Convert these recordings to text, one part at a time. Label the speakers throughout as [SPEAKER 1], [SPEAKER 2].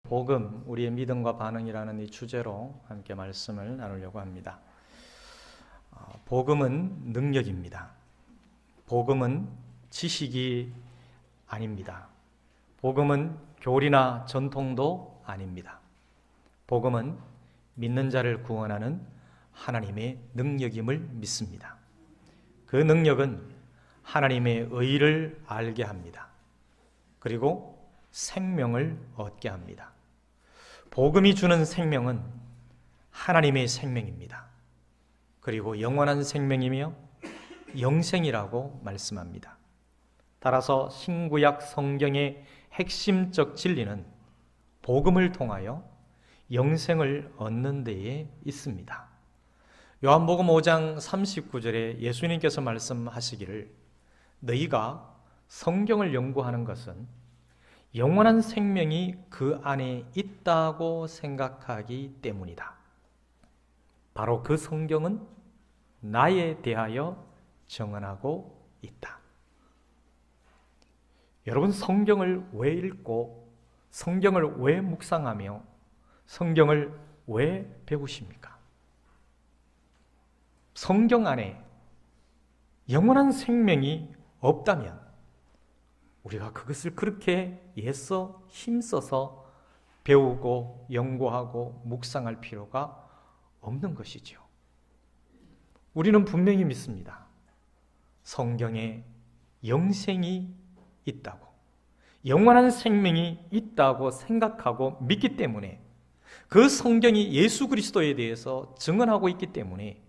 [SPEAKER 1] 복음, 우리의 믿음과 반응이라는 이 주제로 함께 말씀을 나누려고 합니다. 복음은 능력입니다. 복음은 지식이 아닙니다. 복음은 교리나 전통도 아닙니다. 복음은 믿는 자를 구원하는 하나님의 능력임을 믿습니다. 그 능력은 하나님의 의를 알게 합니다. 그리고 생명을 얻게 합니다. 복음이 주는 생명은 하나님의 생명입니다. 그리고 영원한 생명이며 영생이라고 말씀합니다. 따라서 신구약 성경의 핵심적 진리는 복음을 통하여 영생을 얻는 데에 있습니다. 요한복음 5장 39절에 예수님께서 말씀하시기를 너희가 성경을 연구하는 것은 영원한 생명이 그 안에 있다고 생각하기 때문이다. 바로 그 성경은 나에 대하여 증언하고 있다. 여러분, 성경을 왜 읽고 성경을 왜 묵상하며 성경을 왜 배우십니까? 성경 안에 영원한 생명이 없다면 우리가 그것을 그렇게 애써 힘써서 배우고 연구하고 묵상할 필요가 없는 것이죠. 우리는 분명히 믿습니다. 성경에 영생이 있다고, 영원한 생명이 있다고 생각하고 믿기 때문에, 그 성경이 예수 그리스도에 대해서 증언하고 있기 때문에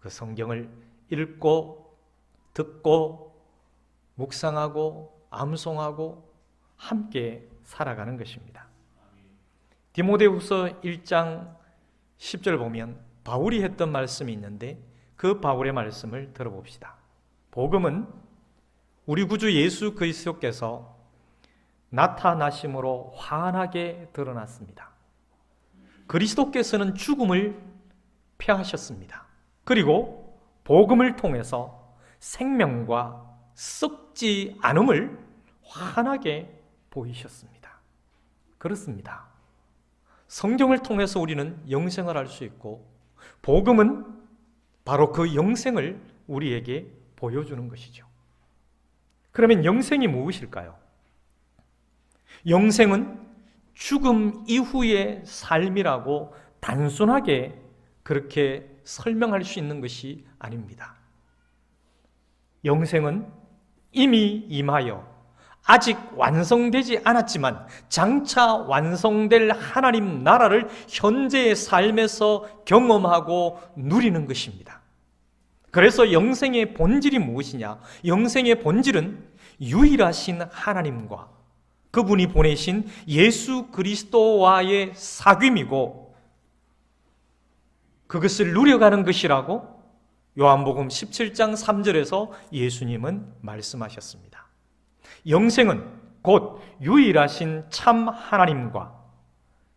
[SPEAKER 1] 그 성경을 읽고 듣고 묵상하고 암송하고 함께 살아가는 것입니다. 디모데후서 1장 10절 보면 바울이 했던 말씀이 있는데 그 바울의 말씀을 들어봅시다. 복음은 우리 구주 예수 그리스도께서 나타나심으로 환하게 드러났습니다. 그리스도께서는 죽음을 패하셨습니다. 그리고 복음을 통해서 생명과 썩지 않음을 환하게 보이셨습니다. 그렇습니다. 성경을 통해서 우리는 영생을 할 수 있고 복음은 바로 그 영생을 우리에게 보여주는 것이죠. 그러면 영생이 무엇일까요? 영생은 죽음 이후의 삶이라고 단순하게 그렇게 설명할 수 있는 것이 아닙니다. 영생은 이미 임하여 아직 완성되지 않았지만 장차 완성될 하나님 나라를 현재의 삶에서 경험하고 누리는 것입니다. 그래서 영생의 본질이 무엇이냐? 영생의 본질은 유일하신 하나님과 그분이 보내신 예수 그리스도와의 사귐이고 그것을 누려가는 것이라고 요한복음 17장 3절에서 예수님은 말씀하셨습니다. 영생은 곧 유일하신 참 하나님과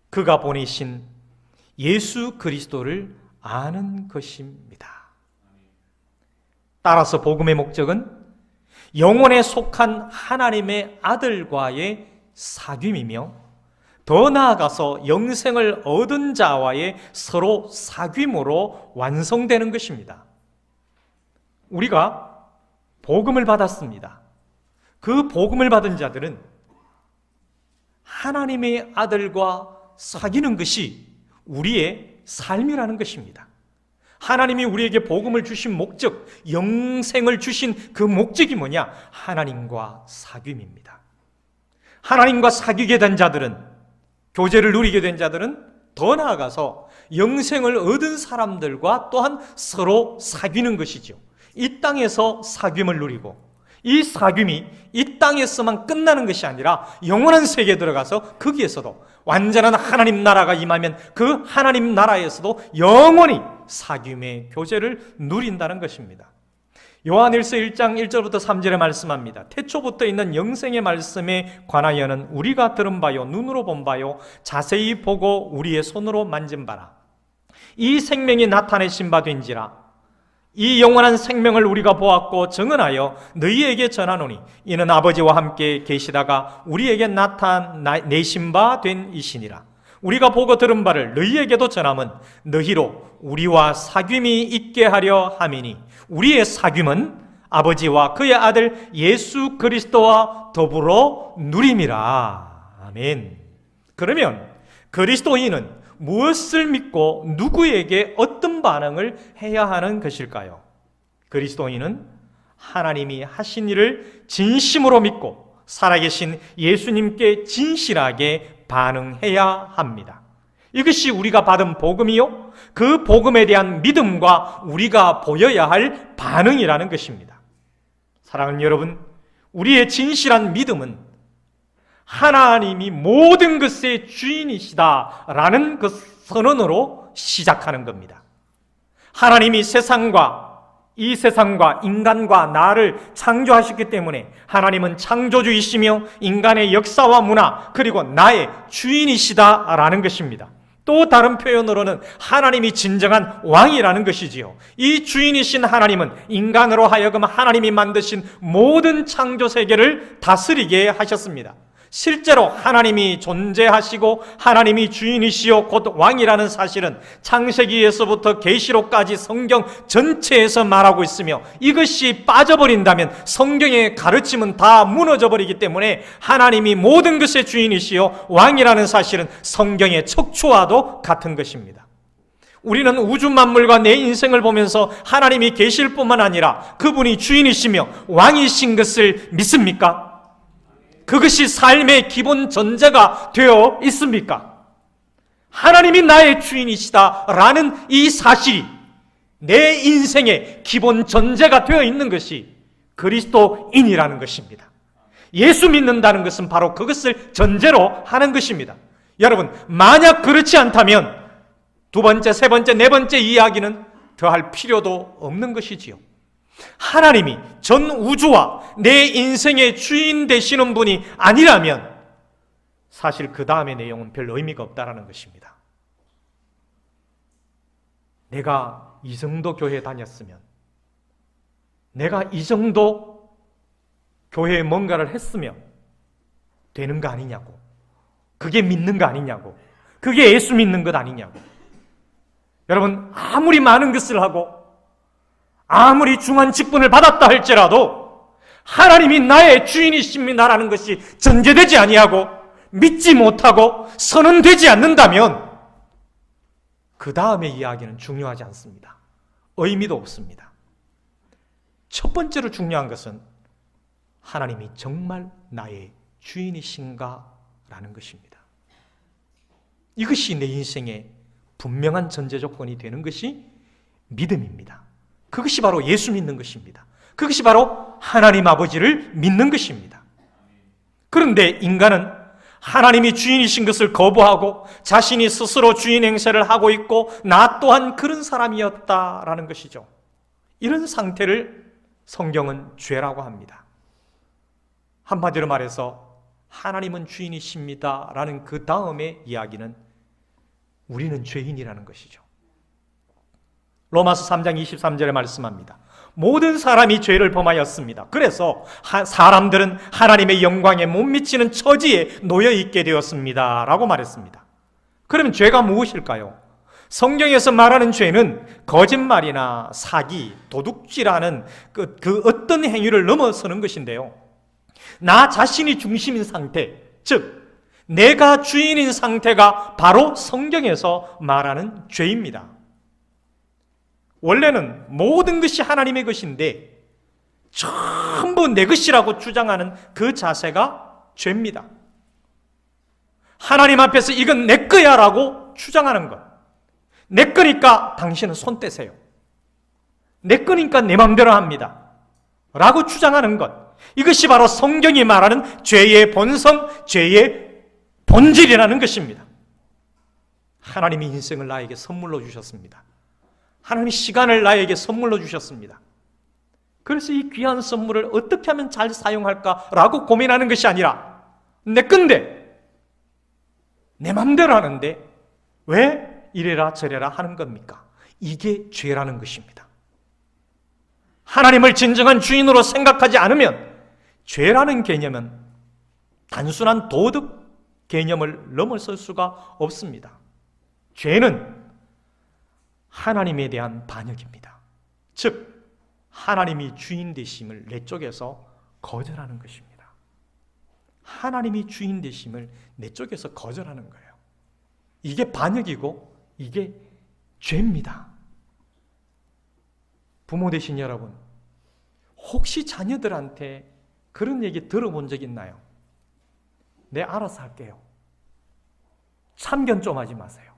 [SPEAKER 1] 그가 보내신 예수 그리스도를 아는 것입니다. 따라서 복음의 목적은 영혼에 속한 하나님의 아들과의 사귐이며 더 나아가서 영생을 얻은 자와의 서로 사귐으로 완성되는 것입니다. 우리가 복음을 받았습니다. 그 복음을 받은 자들은 하나님의 아들과 사귀는 것이 우리의 삶이라는 것입니다. 하나님이 우리에게 복음을 주신 목적, 영생을 주신 그 목적이 뭐냐? 하나님과 사귐입니다. 하나님과 사귀게 된 자들은, 교제를 누리게 된 자들은 더 나아가서 영생을 얻은 사람들과 또한 서로 사귀는 것이죠. 이 땅에서 사귐을 누리고 이 사귐이 이 땅에서만 끝나는 것이 아니라 영원한 세계에 들어가서 거기에서도 완전한 하나님 나라가 임하면 그 하나님 나라에서도 영원히 사귐의 교제를 누린다는 것입니다. 요한일서 1장 1절부터 3절에 말씀합니다. 태초부터 있는 영생의 말씀에 관하여는 우리가 들은 바요 눈으로 본 바요 자세히 보고 우리의 손으로 만진 바라. 이 생명이 나타내신 바 된지라 이 영원한 생명을 우리가 보았고 증언하여 너희에게 전하노니 이는 아버지와 함께 계시다가 우리에게 나타내신 바 된 이시니라. 우리가 보고 들은 바를 너희에게도 전함은 너희로 우리와 사귐이 있게 하려 함이니 우리의 사귐은 아버지와 그의 아들 예수 그리스도와 더불어 누림이라. 아멘. 그러면 그리스도인은 무엇을 믿고 누구에게 어떤 반응을 해야 하는 것일까요? 그리스도인은 하나님이 하신 일을 진심으로 믿고 살아계신 예수님께 진실하게 반응해야 합니다. 이것이 우리가 받은 복음이요, 그 복음에 대한 믿음과 우리가 보여야 할 반응이라는 것입니다. 사랑하는 여러분, 우리의 진실한 믿음은 하나님이 모든 것의 주인이시다라는 그 선언으로 시작하는 겁니다. 하나님이 이 세상과 인간과 나를 창조하셨기 때문에 하나님은 창조주이시며 인간의 역사와 문화 그리고 나의 주인이시다라는 것입니다. 또 다른 표현으로는 하나님이 진정한 왕이라는 것이지요. 이 주인이신 하나님은 인간으로 하여금 하나님이 만드신 모든 창조 세계를 다스리게 하셨습니다. 실제로 하나님이 존재하시고 하나님이 주인이시요 곧 왕이라는 사실은 창세기에서부터 계시록까지 성경 전체에서 말하고 있으며, 이것이 빠져버린다면 성경의 가르침은 다 무너져버리기 때문에 하나님이 모든 것의 주인이시요 왕이라는 사실은 성경의 척추와도 같은 것입니다. 우리는 우주 만물과 내 인생을 보면서 하나님이 계실 뿐만 아니라 그분이 주인이시며 왕이신 것을 믿습니까? 그것이 삶의 기본 전제가 되어 있습니까? 하나님이 나의 주인이시다라는 이 사실이 내 인생의 기본 전제가 되어 있는 것이 그리스도인이라는 것입니다. 예수 믿는다는 것은 바로 그것을 전제로 하는 것입니다. 여러분, 만약 그렇지 않다면 두 번째, 세 번째, 네 번째 이야기는 더할 필요도 없는 것이지요. 하나님이 전 우주와 내 인생의 주인 되시는 분이 아니라면 사실 그 다음의 내용은 별 의미가 없다는 것입니다. 내가 이 정도 교회 다녔으면, 내가 이 정도 교회에 뭔가를 했으면 되는 거 아니냐고, 그게 믿는 거 아니냐고, 그게 예수 믿는 것 아니냐고. 여러분, 아무리 많은 것을 하고 아무리 중한 직분을 받았다 할지라도 하나님이 나의 주인이십니다라는 것이 전제되지 아니하고 믿지 못하고 선언되지 않는다면 그 다음의 이야기는 중요하지 않습니다. 의미도 없습니다. 첫 번째로 중요한 것은 하나님이 정말 나의 주인이신가라는 것입니다. 이것이 내 인생의 분명한 전제 조건이 되는 것이 믿음입니다. 그것이 바로 예수 믿는 것입니다. 그것이 바로 하나님 아버지를 믿는 것입니다. 그런데 인간은 하나님이 주인이신 것을 거부하고 자신이 스스로 주인 행세를 하고 있고 나 또한 그런 사람이었다라는 것이죠. 이런 상태를 성경은 죄라고 합니다. 한마디로 말해서 하나님은 주인이십니다라는 그 다음의 이야기는 우리는 죄인이라는 것이죠. 로마서 3장 23절에 말씀합니다. 모든 사람이 죄를 범하였습니다. 그래서 사람들은 하나님의 영광에 못 미치는 처지에 놓여 있게 되었습니다 라고 말했습니다. 그러면 죄가 무엇일까요? 성경에서 말하는 죄는 거짓말이나 사기, 도둑질하는 그 어떤 행위를 넘어서는 것인데요, 나 자신이 중심인 상태, 즉 내가 주인인 상태가 바로 성경에서 말하는 죄입니다. 원래는 모든 것이 하나님의 것인데 전부 내 것이라고 주장하는 그 자세가 죄입니다. 하나님 앞에서 이건 내 거야 라고 주장하는 것, 내 거니까 당신은 손 떼세요, 내 거니까 내 마음대로 합니다 라고 주장하는 것, 이것이 바로 성경이 말하는 죄의 본성, 죄의 본질이라는 것입니다. 하나님이 인생을 나에게 선물로 주셨습니다. 하나님이 시간을 나에게 선물로 주셨습니다. 그래서 이 귀한 선물을 어떻게 하면 잘 사용할까라고 고민하는 것이 아니라 내 건데 내 맘대로 하는데 왜 이래라 저래라 하는 겁니까? 이게 죄라는 것입니다. 하나님을 진정한 주인으로 생각하지 않으면 죄라는 개념은 단순한 도덕 개념을 넘어설 수가 없습니다. 죄는 하나님에 대한 반역입니다. 즉 하나님이 주인 되심을 내 쪽에서 거절하는 것입니다. 하나님이 주인 되심을 내 쪽에서 거절하는 거예요. 이게 반역이고 이게 죄입니다. 부모 되신 여러분, 혹시 자녀들한테 그런 얘기 들어본 적 있나요? 내 알아서 할게요. 참견 좀 하지 마세요.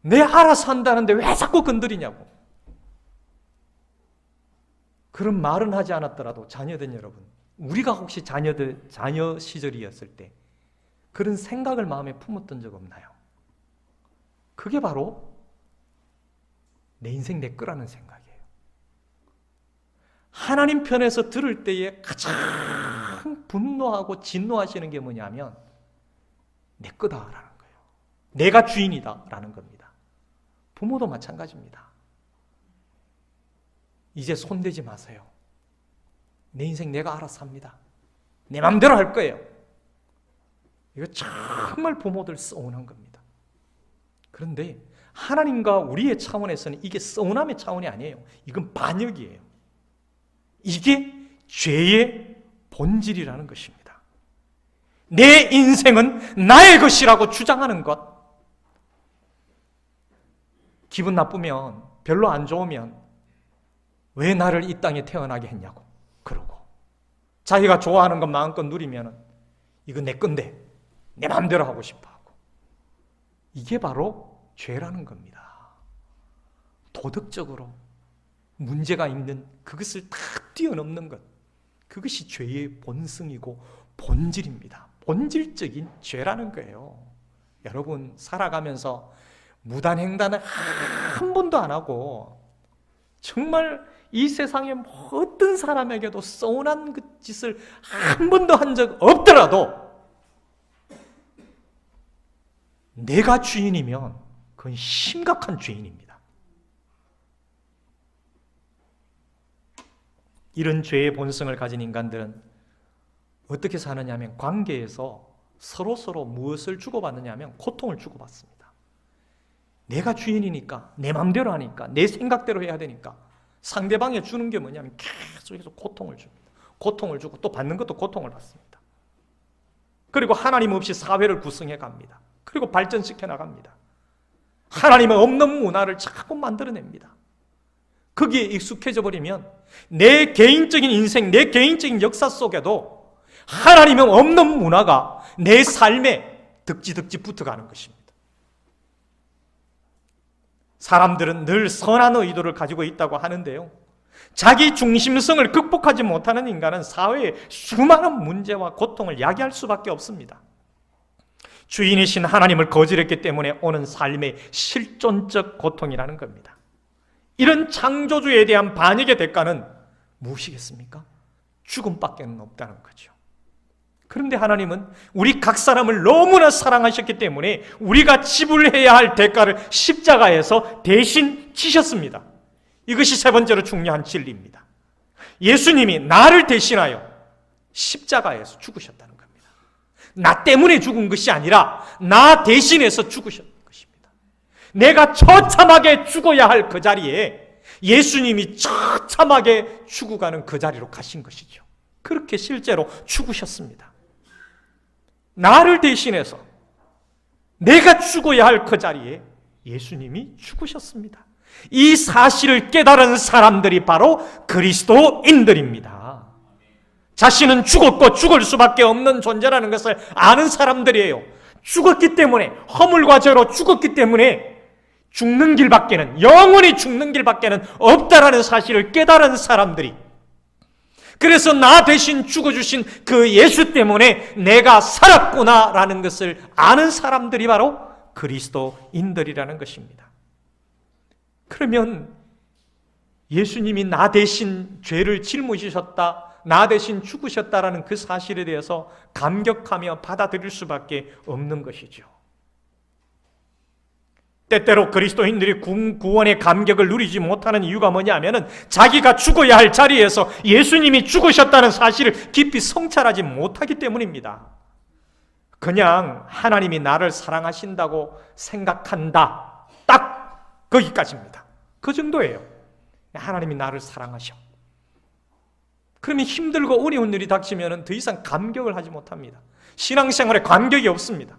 [SPEAKER 1] 내 알아서 한다는데 왜 자꾸 건드리냐고. 그런 말은 하지 않았더라도 자녀된 여러분, 우리가 혹시 자녀 시절이었을 때 그런 생각을 마음에 품었던 적 없나요? 그게 바로 내 인생 내 거라는 생각이에요. 하나님 편에서 들을 때에 가장 분노하고 진노하시는 게 뭐냐면 내 거다라는 거예요. 내가 주인이다라는 겁니다. 부모도 마찬가지입니다. 이제 손대지 마세요. 내 인생 내가 알아서 합니다. 내 마음대로 할 거예요. 이거 정말 부모들 서운한 겁니다. 그런데 하나님과 우리의 차원에서는 이게 서운함의 차원이 아니에요. 이건 반역이에요. 이게 죄의 본질이라는 것입니다. 내 인생은 나의 것이라고 주장하는 것. 기분 나쁘면, 별로 안 좋으면 왜 나를 이 땅에 태어나게 했냐고 그러고, 자기가 좋아하는 것 마음껏 누리면 이거 내 건데 내 마음대로 하고 싶어 하고, 이게 바로 죄라는 겁니다. 도덕적으로 문제가 있는 그것을 다 뛰어넘는 것, 그것이 죄의 본성이고 본질입니다. 본질적인 죄라는 거예요. 여러분 살아가면서 무단횡단을 한 번도 안 하고 정말 이 세상에 어떤 사람에게도 서운한 그 짓을 한 번도 한 적 없더라도 내가 주인이면 그건 심각한 죄인입니다. 이런 죄의 본성을 가진 인간들은 어떻게 사느냐 하면 관계에서 서로 무엇을 주고받느냐 하면 고통을 주고받습니다. 내가 주인이니까, 내 마음대로 하니까, 내 생각대로 해야 되니까 상대방에 주는 게 뭐냐면 계속해서 고통을 줍니다. 고통을 주고 또 받는 것도 고통을 받습니다. 그리고 하나님 없이 사회를 구성해 갑니다. 그리고 발전시켜 나갑니다. 하나님의 없는 문화를 자꾸 만들어냅니다. 거기에 익숙해져 버리면 내 개인적인 인생, 내 개인적인 역사 속에도 하나님의 없는 문화가 내 삶에 덕지덕지 붙어가는 것입니다. 사람들은 늘 선한 의도를 가지고 있다고 하는데요, 자기 중심성을 극복하지 못하는 인간은 사회에 수많은 문제와 고통을 야기할 수밖에 없습니다. 주인이신 하나님을 거절했기 때문에 오는 삶의 실존적 고통이라는 겁니다. 이런 창조주에 대한 반역의 대가는 무엇이겠습니까? 죽음밖에 없다는 거죠. 그런데 하나님은 우리 각 사람을 너무나 사랑하셨기 때문에 우리가 지불해야 할 대가를 십자가에서 대신 지셨습니다. 이것이 세 번째로 중요한 진리입니다. 예수님이 나를 대신하여 십자가에서 죽으셨다는 겁니다. 나 때문에 죽은 것이 아니라 나 대신해서 죽으셨던 것입니다. 내가 처참하게 죽어야 할 그 자리에 예수님이 처참하게 죽어가는 그 자리로 가신 것이죠. 그렇게 실제로 죽으셨습니다. 나를 대신해서 내가 죽어야 할 그 자리에 예수님이 죽으셨습니다. 이 사실을 깨달은 사람들이 바로 그리스도인들입니다. 자신은 죽었고 죽을 수밖에 없는 존재라는 것을 아는 사람들이에요. 죽었기 때문에, 허물과 죄로 죽었기 때문에 죽는 길밖에는, 영원히 죽는 길밖에는 없다라는 사실을 깨달은 사람들이, 그래서 나 대신 죽어주신 그 예수 때문에 내가 살았구나라는 것을 아는 사람들이 바로 그리스도인들이라는 것입니다. 그러면 예수님이 나 대신 죄를 짊어지셨다, 나 대신 죽으셨다라는 그 사실에 대해서 감격하며 받아들일 수밖에 없는 것이죠. 때때로 그리스도인들이 구원의 감격을 누리지 못하는 이유가 뭐냐면은 자기가 죽어야 할 자리에서 예수님이 죽으셨다는 사실을 깊이 성찰하지 못하기 때문입니다. 그냥 하나님이 나를 사랑하신다고 생각한다. 딱 거기까지입니다. 그 정도예요. 하나님이 나를 사랑하셔. 그러면 힘들고 어려운 일이 닥치면 더 이상 감격을 하지 못합니다. 신앙생활에 감격이 없습니다.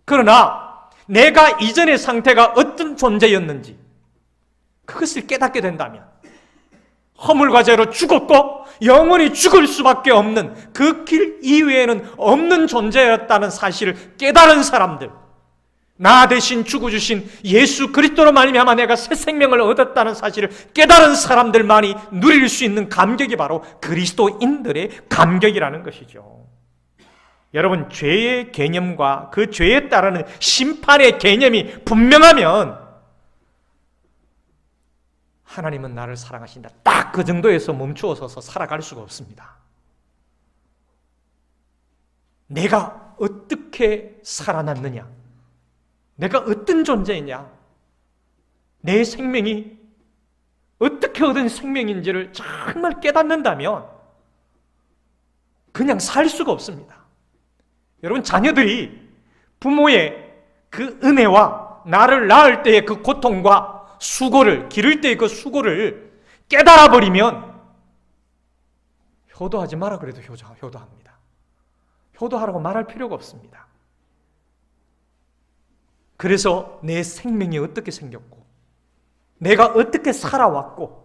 [SPEAKER 1] 그러나 내가 이전의 상태가 어떤 존재였는지 그것을 깨닫게 된다면 허물과 죄로 죽었고 영원히 죽을 수밖에 없는 그 길 이외에는 없는 존재였다는 사실을 깨달은 사람들, 나 대신 죽어주신 예수 그리스도로 말미암아 내가 새 생명을 얻었다는 사실을 깨달은 사람들만이 누릴 수 있는 감격이 바로 그리스도인들의 감격이라는 것이죠. 여러분, 죄의 개념과 그 죄에 따르는 심판의 개념이 분명하면 하나님은 나를 사랑하신다. 딱 그 정도에서 멈추어서서 살아갈 수가 없습니다. 내가 어떻게 살아났느냐? 내가 어떤 존재이냐? 내 생명이 어떻게 얻은 생명인지를 정말 깨닫는다면 그냥 살 수가 없습니다. 여러분, 자녀들이 부모의 그 은혜와 나를 낳을 때의 그 고통과 수고를, 기를 때의 그 수고를 깨달아버리면 효도하지 마라 그래도 효도합니다. 효도하라고 말할 필요가 없습니다. 그래서 내 생명이 어떻게 생겼고 내가 어떻게 살아왔고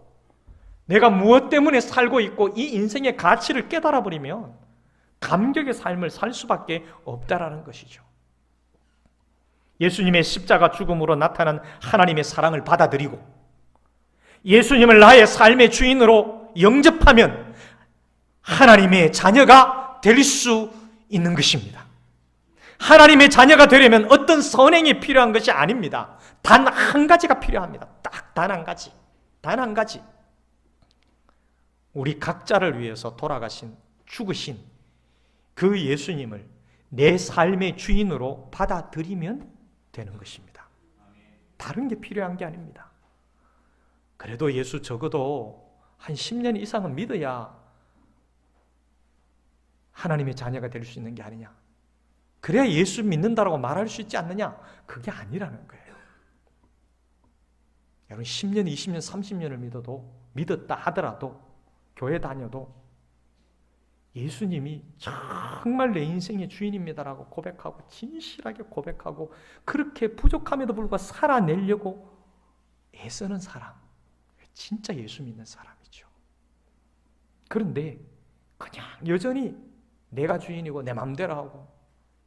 [SPEAKER 1] 내가 무엇 때문에 살고 있고 이 인생의 가치를 깨달아버리면 감격의 삶을 살 수밖에 없다라는 것이죠. 예수님의 십자가 죽음으로 나타난 하나님의 사랑을 받아들이고 예수님을 나의 삶의 주인으로 영접하면 하나님의 자녀가 될 수 있는 것입니다. 하나님의 자녀가 되려면 어떤 선행이 필요한 것이 아닙니다. 단 한 가지가 필요합니다. 딱 단 한 가지. 단 한 가지. 우리 각자를 위해서 돌아가신, 죽으신 그 예수님을 내 삶의 주인으로 받아들이면 되는 것입니다. 다른 게 필요한 게 아닙니다. 그래도 예수 적어도 한 10년 이상은 믿어야 하나님의 자녀가 될 수 있는 게 아니냐. 그래야 예수 믿는다라고 말할 수 있지 않느냐. 그게 아니라는 거예요. 여러분 10년, 20년, 30년을 믿었다 하더라도 교회 다녀도 예수님이 정말 내 인생의 주인입니다라고 고백하고 진실하게 고백하고 그렇게 부족함에도 불구하고 살아내려고 애쓰는 사람, 진짜 예수 믿는 사람이죠. 그런데 그냥 여전히 내가 주인이고 내 마음대로 하고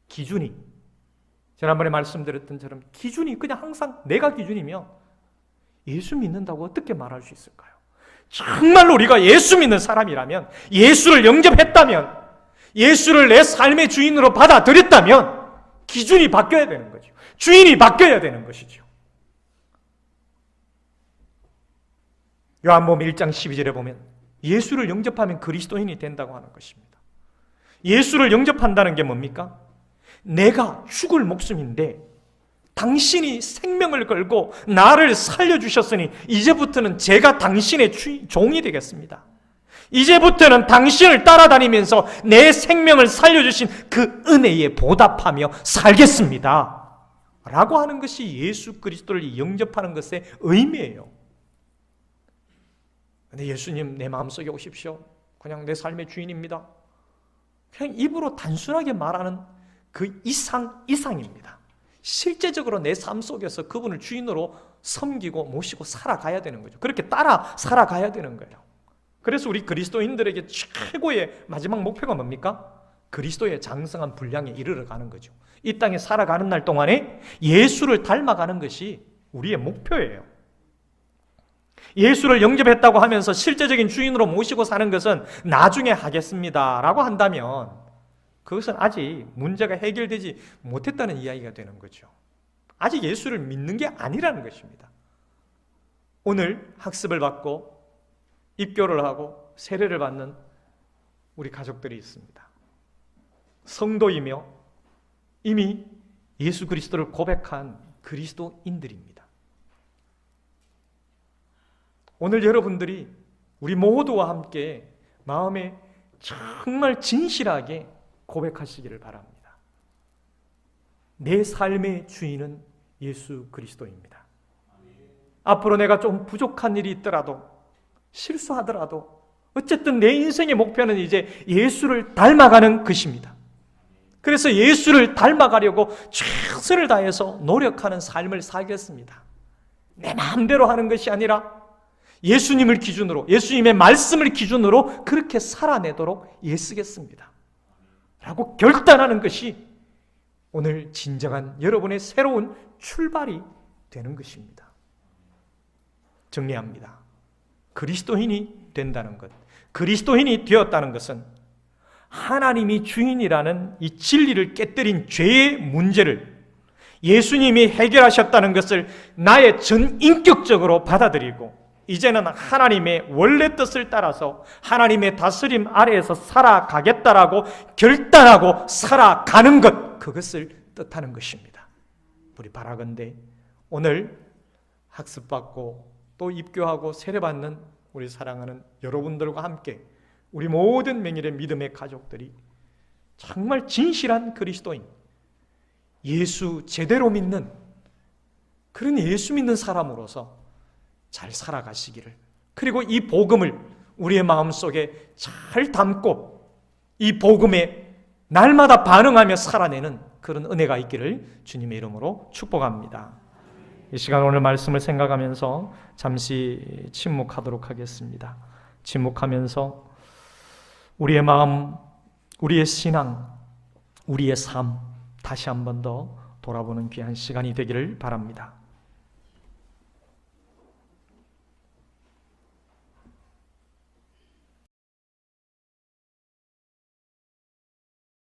[SPEAKER 1] 기준이, 지난번에 말씀드렸던 처럼 기준이 그냥 항상 내가 기준이면 예수 믿는다고 어떻게 말할 수 있을까요? 정말로 우리가 예수 믿는 사람이라면, 예수를 영접했다면, 예수를 내 삶의 주인으로 받아들였다면 기준이 바뀌어야 되는 거죠. 주인이 바뀌어야 되는 것이죠. 요한복음 1장 12절에 보면 예수를 영접하면 그리스도인이 된다고 하는 것입니다. 예수를 영접한다는 게 뭡니까? 내가 죽을 목숨인데 당신이 생명을 걸고 나를 살려주셨으니 이제부터는 제가 당신의 종이 되겠습니다. 이제부터는 당신을 따라다니면서 내 생명을 살려주신 그 은혜에 보답하며 살겠습니다. 라고 하는 것이 예수 그리스도를 영접하는 것의 의미예요. 근데 예수님 내 마음속에 오십시오. 그냥 내 삶의 주인입니다. 그냥 입으로 단순하게 말하는 그 이상입니다. 실제적으로 내 삶 속에서 그분을 주인으로 섬기고 모시고 살아가야 되는 거죠. 그렇게 따라 살아가야 되는 거예요. 그래서 우리 그리스도인들에게 최고의 마지막 목표가 뭡니까? 그리스도의 장성한 분량에 이르러 가는 거죠. 이 땅에 살아가는 날 동안에 예수를 닮아가는 것이 우리의 목표예요. 예수를 영접했다고 하면서 실제적인 주인으로 모시고 사는 것은 나중에 하겠습니다 라고 한다면 그것은 아직 문제가 해결되지 못했다는 이야기가 되는 거죠. 아직 예수를 믿는 게 아니라는 것입니다. 오늘 학습을 받고 입교를 하고 세례를 받는 우리 가족들이 있습니다. 성도이며 이미 예수 그리스도를 고백한 그리스도인들입니다. 오늘 여러분들이 우리 모두와 함께 마음에 정말 진실하게 고백하시기를 바랍니다. 내 삶의 주인은 예수 그리스도입니다. 앞으로 내가 좀 부족한 일이 있더라도, 실수하더라도 어쨌든 내 인생의 목표는 이제 예수를 닮아가는 것입니다. 그래서 예수를 닮아가려고 최선을 다해서 노력하는 삶을 살겠습니다. 내 마음대로 하는 것이 아니라 예수님을 기준으로, 예수님의 말씀을 기준으로 그렇게 살아내도록 애쓰겠습니다 라고 결단하는 것이 오늘 진정한 여러분의 새로운 출발이 되는 것입니다. 정리합니다. 그리스도인이 된다는 것, 그리스도인이 되었다는 것은 하나님이 주인이라는 이 진리를 깨뜨린 죄의 문제를 예수님이 해결하셨다는 것을 나의 전인격적으로 받아들이고 이제는 하나님의 원래 뜻을 따라서 하나님의 다스림 아래에서 살아가겠다라고 결단하고 살아가는 것, 그것을 뜻하는 것입니다. 우리 바라건대 오늘 학습받고 또 입교하고 세례받는 우리 사랑하는 여러분들과 함께 우리 모든 맹일의 믿음의 가족들이 정말 진실한 그리스도인, 예수 제대로 믿는 그런 예수 믿는 사람으로서 잘 살아가시기를, 그리고 이 복음을 우리의 마음속에 잘 담고 이 복음에 날마다 반응하며 살아내는 그런 은혜가 있기를 주님의 이름으로 축복합니다. 이 시간 오늘 말씀을 생각하면서 잠시 침묵하도록 하겠습니다. 침묵하면서 우리의 마음, 우리의 신앙, 우리의 삶 다시 한 번 더 돌아보는 귀한 시간이 되기를 바랍니다.